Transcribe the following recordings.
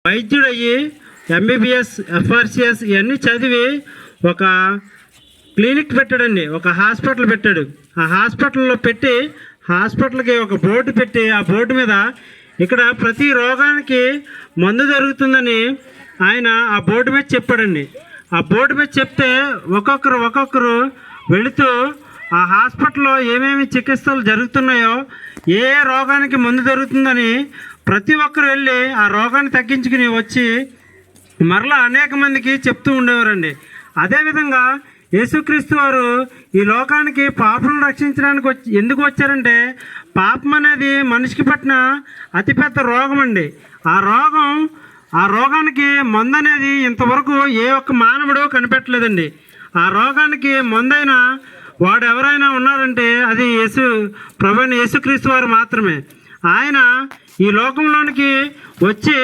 వైద్యుడయ్యి MBBS, FRCS ఇవన్నీ చదివి ఒక క్లినిక్ పెట్టాడండి, ఒక హాస్పిటల్ పెట్టాడు. ఆ హాస్పిటల్లో పెట్టి హాస్పిటల్కి ఒక బోర్డు పెట్టి ఆ బోర్డు మీద ఇక్కడ ప్రతి రోగానికి మందు దొరుకుతుందని ఆయన ఆ బోర్డు మీద చెప్పాడండి. ఆ బోర్డు మీద చెప్తే ఒక్కొక్కరు వెళుతూ ఆ హాస్పిటల్లో ఏమేమి చికిత్సలు జరుగుతున్నాయో, ఏ రోగానికి మందు దొరుకుతుందని ప్రతి ఒక్కరు వెళ్ళి ఆ రోగాన్ని తగ్గించుకుని వచ్చి మరలా అనేక మందికి చెప్తూ ఉండేవారండి. అదేవిధంగా యేసుక్రీస్తు వారు ఈ లోకానికి పాపలను రక్షించడానికి ఎందుకు వచ్చారంటే, పాపం అనేది మనిషికి పట్టిన అతిపెద్ద రోగం అండి. ఆ రోగానికి మందు అనేది ఇంతవరకు ఏ ఒక్క మానవుడు కనిపెట్టలేదండి. ఆ రోగానికి మందైన వాడు ఎవరైనా ఉన్నారంటే అది ప్రభువైన యేసుక్రీస్తు వారు మాత్రమే. ఆయన ఈ లోకంలోనికి వచ్చి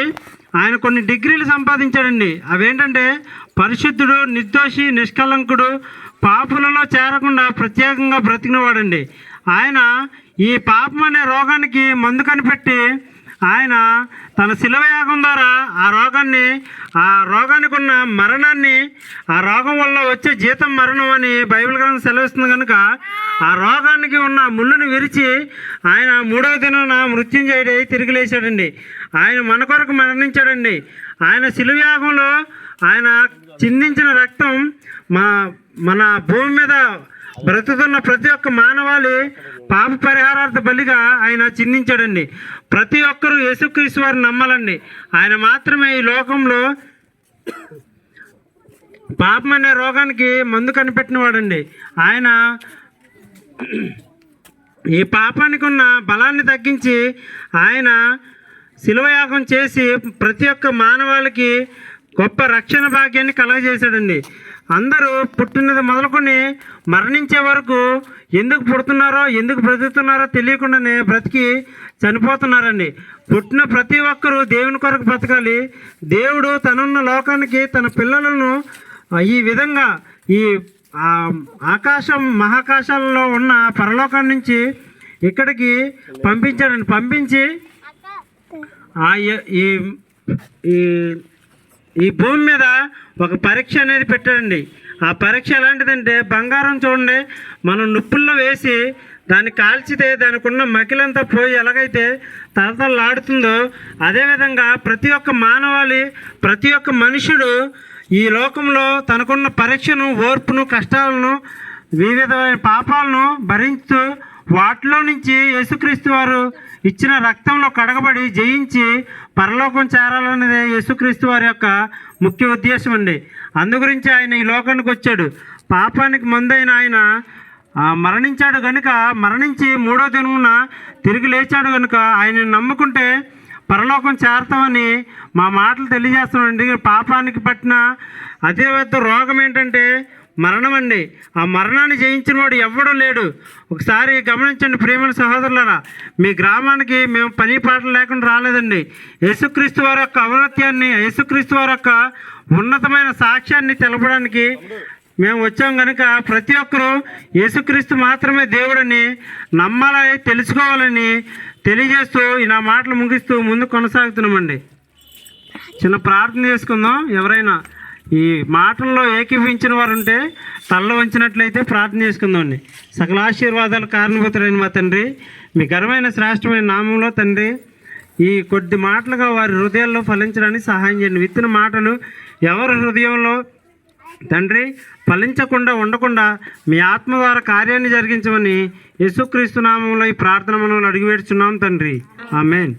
ఆయన కొన్ని డిగ్రీలు సంపాదించాడండి. అవేంటంటే పరిశుద్ధుడు, నిర్దోషి, నిష్కలంకుడు, పాపులలో చేరకుండా ప్రత్యేకంగా బ్రతికినవాడండి. ఆయన ఈ పాపం అనే రోగానికి మందు కనిపెట్టి ఆయన తన శిలువయాగం ద్వారా ఆ రోగానికి ఉన్న మరణాన్ని, ఆ రోగం వల్ల వచ్చే జీతం మరణం అని బైబిల్ గ్రంథం సెలవిస్తుంది కనుక ఆ రోగానికి ఉన్న ముళ్ళును విరిచి ఆయన 3వ దినాన మృత్యుంజయుడై తిరిగి లేచాడండి. ఆయన మన కొరకు మరణించాడండి. ఆయన శిలువయాగంలో ఆయన చిందించిన రక్తం మన భూమి మీద బ్రతుకుతున్న ప్రతి ఒక్క మానవాళి పాప పరిహారార్థ బలిగా ఆయన చిందించాడండి. ప్రతి ఒక్కరూ యేసుక్రీస్తు వారిని నమ్మాలండి. ఆయన మాత్రమే ఈ లోకంలో పాపం అనే రోగానికి మందు కనిపెట్టిన వాడండి. ఆయన ఈ పాపానికి ఉన్న బలాన్ని తగ్గించి ఆయన శిలువయాగం చేసి ప్రతి ఒక్క మానవాళికి గొప్ప రక్షణ భాగ్యాన్ని కలగజేశాడండి. అందరూ పుట్టినది మొదలుకొని మరణించే వరకు ఎందుకు పుడుతున్నారో, ఎందుకు బ్రతుకుతున్నారో తెలియకుండానే బ్రతికి చనిపోతున్నారండి. పుట్టిన ప్రతి ఒక్కరూ దేవుని కొరకు బ్రతకాలి. దేవుడు తనున్న లోకానికి తన పిల్లలను ఈ విధంగా ఈ మహాకాశాలలో ఉన్న పరలోకం నుంచి ఇక్కడికి పంపించాడండి. పంపించి ఈ భూమి మీద ఒక పరీక్ష అనేది పెట్టాడండి. ఆ పరీక్ష ఎలాంటిదంటే, బంగారం చూడండి, మనం నిప్పుల్లో వేసి దాన్ని కాల్చితే దానికి ఉన్న మకిలంతా పోయి ఎలాగైతే తలతలలాడుతుందో, అదేవిధంగా ప్రతి ఒక్క మానవాళి, ప్రతి ఒక్క మనుషుడు ఈ లోకంలో తనకున్న పరీక్షను, ఓర్పును, కష్టాలను, వివిధమైన పాపాలను భరిస్తూ వాటిలో నుంచి యేసుక్రీస్తు వారు ఇచ్చిన రక్తంలో కడగబడి జయించి పరలోకం చేరాలన్నదే యేసుక్రీస్తు వారి యొక్క ముఖ్య ఉద్దేశం అండి. అందుగురించి ఆయన ఈ లోకానికి వచ్చాడు. పాపానికి మందైన ఆయన మరణించాడు కనుక, మరణించి 3వ దినమున తిరిగి లేచాడు కనుక ఆయనను నమ్ముకుంటే పరలోకం చేరతామని మా మాటలు తెలియజేస్తున్నామండి. పాపానికి పట్టిన అతి పెద్ద రోగం ఏంటంటే మరణం అండి. ఆ మరణాన్ని జయించిన వాడు ఎవ్వడూ లేడు. ఒకసారి గమనించండి ప్రియమైన సహోదరులారా, మీ గ్రామానికి మేము పని పాటలు లేకుండా రాలేదండి. యేసుక్రీస్తు వారి యొక్క ఔన్నత్యాన్ని, యేసుక్రీస్తు వారి యొక్క ఉన్నతమైన సాక్ష్యాన్ని తెలపడానికి మేము వచ్చాం కనుక ప్రతి ఒక్కరూ యేసుక్రీస్తు మాత్రమే దేవుడని నమ్మాలని, తెలుసుకోవాలని తెలియజేస్తూ నా మాటలు ముగిస్తూ ముందు కొనసాగుతున్నామండి. చిన్న ప్రార్థన చేసుకుందాం. ఎవరైనా ఈ మాటల్లో ఏకీభవించిన వారు ఉంటే తల్ల వంచినట్లయితే ప్రార్థన చేసుకుందామండి. సకల ఆశీర్వాదాలు కారణభూతులైన మా తండ్రి, మీ ఘనమైన శ్రేష్టమైన నామంలో తండ్రి, ఈ కొద్ది మాటలుగా వారి హృదయాల్లో ఫలించడానికి సహాయం చేయండి. విత్తిన మాటలు ఎవరి హృదయంలో తండ్రి ఫలించకుండా ఉండకుండా మీ ఆత్మ ద్వారా కార్యాన్ని జరిగించమని యేసుక్రీస్తు నామంలో ఈ ప్రార్థన మనం అడిగి వేడుచున్నాం తండ్రి. ఆమేన్.